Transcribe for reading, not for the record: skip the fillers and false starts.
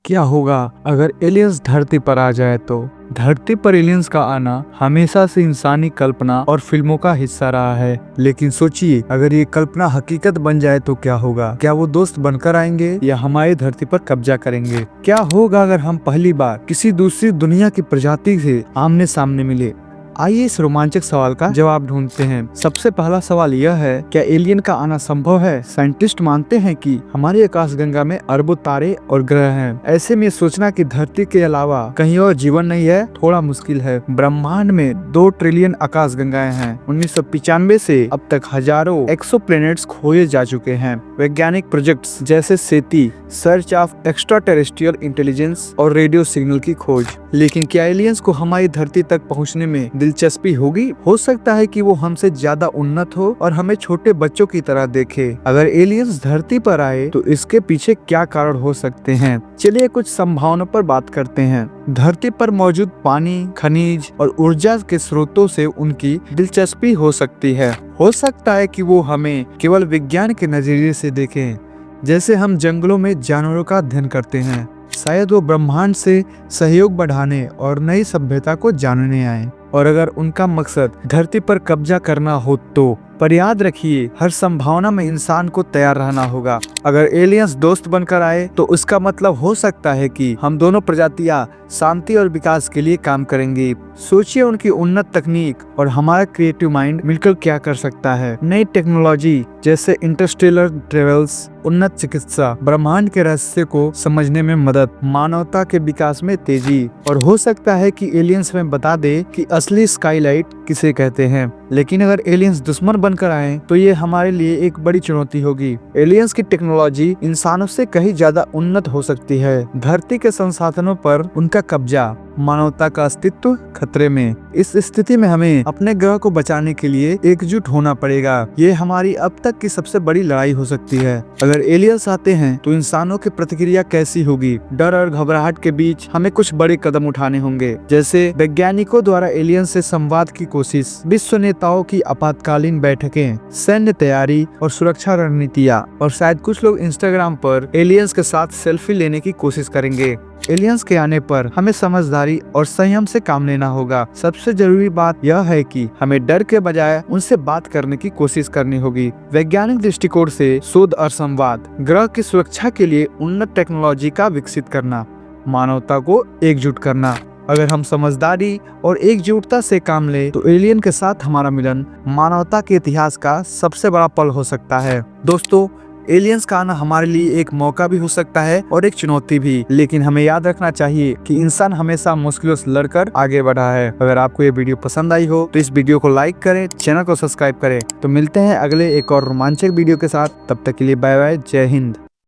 क्या होगा अगर एलियंस धरती पर आ जाए तो। धरती पर एलियंस का आना हमेशा से इंसानी कल्पना और फिल्मों का हिस्सा रहा है, लेकिन सोचिए अगर ये कल्पना हकीकत बन जाए तो क्या होगा। क्या वो दोस्त बनकर आएंगे या हमारी धरती पर कब्जा करेंगे। क्या होगा अगर हम पहली बार किसी दूसरी दुनिया की प्रजाति से आमने सामने मिले। आइए इस रोमांचक सवाल का जवाब ढूंढते हैं। सबसे पहला सवाल यह है, क्या एलियन का आना संभव है। साइंटिस्ट मानते हैं कि हमारी आकाशगंगा में अरबों तारे और ग्रह हैं। ऐसे में सोचना कि धरती के अलावा कहीं और जीवन नहीं है थोड़ा मुश्किल है। ब्रह्मांड में 2 ट्रिलियन आकाशगंगाएं हैं। 1995 से अब तक हजारों एक्सोप्लैनेट्स खोजे जा चुके हैं। वैज्ञानिक प्रोजेक्ट्स जैसे सेती, search of extra terrestrial intelligence और रेडियो सिग्नल की खोज। लेकिन क्या एलियंस को हमारी धरती तक पहुंचने में दिलचस्पी होगी। हो सकता है कि वो हमसे ज्यादा उन्नत हो और हमें छोटे बच्चों की तरह देखे। अगर एलियंस धरती पर आए तो इसके पीछे क्या कारण हो सकते हैं। चलिए कुछ संभावनाओं पर बात करते हैं। धरती पर मौजूद पानी, खनिज और ऊर्जा के स्रोतों से उनकी दिलचस्पी हो सकती है। हो सकता है कि वो हमें केवल विज्ञान के नजरिए से देखें, जैसे हम जंगलों में जानवरों का अध्ययन करते हैं। शायद वो ब्रह्मांड से सहयोग बढ़ाने और नई सभ्यता को जानने आए। और अगर उनका मकसद धरती पर कब्जा करना हो तो। पर याद रखिए, हर संभावना में इंसान को तैयार रहना होगा। अगर एलियंस दोस्त बनकर आए तो उसका मतलब हो सकता है कि हम दोनों प्रजातियां शांति और विकास के लिए काम करेंगे। सोचिए उनकी उन्नत तकनीक और हमारा क्रिएटिव माइंड मिलकर क्या कर सकता है। नई टेक्नोलॉजी जैसे इंटरस्टेलर ट्रेवल्स, उन्नत चिकित्सा, ब्रह्मांड के रहस्य को समझने में मदद, मानवता के विकास में तेजी। और हो सकता है कि एलियंस हमें बता दे कि असली स्काईलाइट किसे कहते हैं। लेकिन अगर एलियंस दुश्मन बनकर आए तो ये हमारे लिए एक बड़ी चुनौती होगी। एलियंस की टेक्नोलॉजी इंसानों से कहीं ज्यादा उन्नत हो सकती है। धरती के संसाधनों पर उनका कब्जा, मानवता का अस्तित्व खतरे में। इस स्थिति में हमें अपने ग्रह को बचाने के लिए एकजुट होना पड़ेगा। ये हमारी अब तक की सबसे बड़ी लड़ाई हो सकती है। अगर एलियंस आते हैं तो इंसानों की प्रतिक्रिया कैसी होगी। डर और घबराहट के बीच हमें कुछ बड़े कदम उठाने होंगे, जैसे वैज्ञानिकों द्वारा एलियंस से संवाद की कोशिश, विश्व नेताओं की आपातकालीन बैठकें, सैन्य तैयारी और सुरक्षा रणनीतियाँ। और शायद कुछ लोग इंस्टाग्राम पर एलियंस के साथ सेल्फी लेने की कोशिश करेंगे। एलियंस के आने पर हमें समझदारी और संयम से काम लेना होगा। सबसे जरूरी बात यह है कि हमें डर के बजाय उनसे बात करने की कोशिश करनी होगी। वैज्ञानिक दृष्टिकोण से शोध और संवाद, ग्रह की सुरक्षा के लिए उन्नत टेक्नोलॉजी का विकसित करना, मानवता को एकजुट करना। अगर हम समझदारी और एकजुटता से काम ले तो एलियन के साथ हमारा मिलन मानवता के इतिहास का सबसे बड़ा पल हो सकता है। दोस्तों, एलियंस का आना हमारे लिए एक मौका भी हो सकता है और एक चुनौती भी, लेकिन हमें याद रखना चाहिए कि इंसान हमेशा मुश्किलों से लड़कर आगे बढ़ा है। अगर आपको ये वीडियो पसंद आई हो तो इस वीडियो को लाइक करें, चैनल को सब्सक्राइब करें। तो मिलते हैं अगले एक और रोमांचक वीडियो के साथ। तब तक के लिए बाय बाय, जय हिंद।